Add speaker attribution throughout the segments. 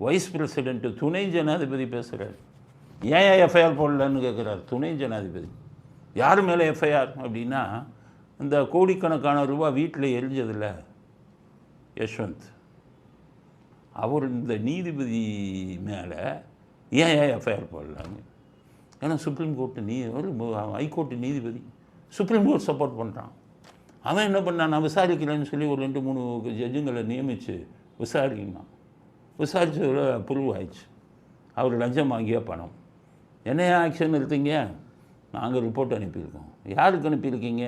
Speaker 1: Wise president துணை ஜனாதிபதி பேசுகிறார். ஏன் எஃப்ஐஆர் போடலன்னு கேட்குறாரு துணை ஜனாதிபதி. யார் மேலே எஃப்ஐஆர் அப்படின்னா, இந்த கோடிக்கணக்கான ரூபா வீட்டில் எரிஞ்சதில்ல யஷ்வந்த், அவர் இந்த நீதிபதி மேலே ஏன் எஃப்ஐஆர் போடலான்னு. ஏன்னா சுப்ரீம் கோர்ட்டு ஹைகோர்ட்டு நீதிபதி சுப்ரீம் கோர்ட் சப்போர்ட் பண்ணுறான். அவன் என்ன பண்ணான், நான் விசாரிக்கிறேன்னு சொல்லி ஒரு 2-3 ஜட்ஜுங்களை நியமித்து விசாரிக்கணும். விசாரித்ததில் அப்ரூவ் ஆயிடுச்சு. அவர் லஞ்சம் வாங்கிய பணம். என்ன ஆக்ஷன் எடுத்தீங்க? நாங்கள் ரிப்போர்ட் அனுப்பியிருக்கோம். யாருக்கு அனுப்பியிருக்கீங்க?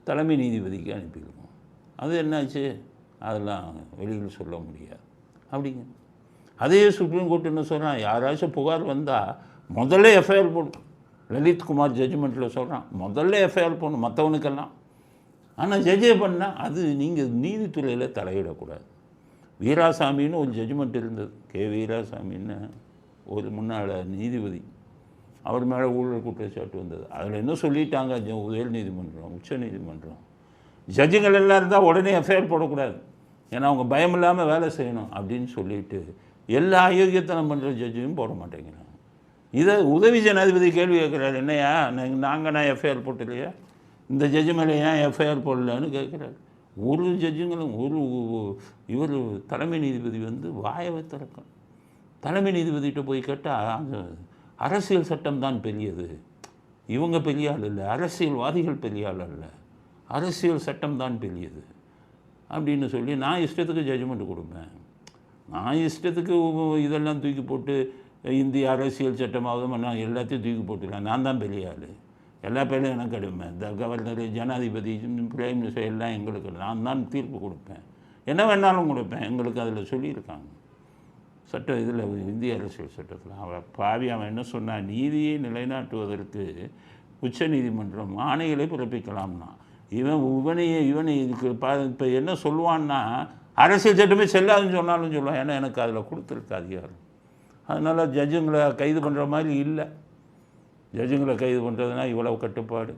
Speaker 1: தலைமை நீதிபதிக்கு அனுப்பியிருக்கோம். அது என்னாச்சு? அதெல்லாம் வெளியில் சொல்ல முடியாது அப்படிங்க. அதே சுப்ரீம் கோர்ட் என்ன சொல்கிறான், யாராச்சும் புகார் வந்தால் முதல்ல எஃப்ஐஆர் போடும். லலித்குமார் ஜட்ஜ்மெண்ட்டில் சொல்கிறான், முதல்ல எஃப்ஐஆர் போடணும் மற்றவனுக்கெல்லாம். ஆனால் ஜட்ஜே பண்ணால் அது நீங்கள் நீதித்துறையில் தலையிடக்கூடாது. வீராசாமின்னு ஒரு ஜட்ஜ்மெண்ட் இருந்தது. வீராசாமின்னு ஒரு முன்னாள் நீதிபதி, அவர் மேலே ஊழல் குற்றச்சாட்டு வந்தது. அதில் என்ன சொல்லிட்டாங்க, உயர் நீதிமன்றம் உச்ச நீதிமன்றம், ஜட்ஜுங்கள் எல்லாம் இருந்தால் உடனே எஃப்ஐஆர் போடக்கூடாது, ஏன்னா அவங்க பயம் இல்லாமல் வேலை செய்யணும் அப்படின்னு சொல்லிட்டு எல்லா அயோக்கியத்தனம் பண்ணுற ஜட்ஜையும் போட மாட்டேங்கிறாங்க. இதை உதவி ஜனாதிபதி கேள்வி கேட்குறாரு, என்னையா நான் எஃப்ஐஆர் போட்டலையா, இந்த ஜட்ஜு மேலே ஏன் எஃப்ஐஆர் போடலன்னு கேட்குறாரு. ஒரு ஜட்ஜுங்களும் இவர் தலைமை நீதிபதி வாயவை திறக்கணும். தலைமை நீதிபதிகிட்ட போய் கேட்டால் அந்த அரசியல் சட்டம் தான் பெரியது, இவங்க பெரிய ஆள் இல்லை, அரசியல்வாதிகள் பெரிய ஆள் அல்ல, அரசியல் சட்டம் தான் பெரியது அப்படின்னு சொல்லி நான் இஷ்டத்துக்கு ஜட்ஜ்மெண்ட் கொடுப்பேன், நான் இஷ்டத்துக்கு இதெல்லாம் தூக்கி போட்டு இந்திய அரசியல் சட்டமாவது நான் எல்லாத்தையும் தூக்கி போட்டுக்கலாம், நான் தான் பெரிய ஆள், எல்லா பேரும் எனக்கு அடுமை, இந்த கவர்னர் ஜனாதிபதி பிரைம் மினிஸ்டர் எல்லாம் எங்களுக்கு, நான் தான் தீர்ப்பு கொடுப்பேன், என்ன வேணாலும் கொடுப்பேன், எங்களுக்கு அதில் சொல்லியிருக்காங்க சட்டம், இதில் இந்திய அரசியல் சட்டத்தில். அவன் என்ன சொன்னான், நீதியை நிலைநாட்டுவதற்கு உச்ச நீதிமன்றம் ஆணைகளை பிறப்பிக்கலாம்னா, இவனை இதுக்கு இப்போ என்ன சொல்லுவான்னா, அரசியல் சட்டமே செல்லாதுன்னு சொன்னாலும் சொல்லுவான், ஏன்னா எனக்கு அதில் கொடுத்துருக்கு அதிகாரம். அதனால் ஜட்ஜுங்களை கைது பண்ணுற மாதிரி இல்லை, ஜட்ஜுங்களை கைது பண்ணுறதுனா இவ்வளவு கட்டுப்பாடு.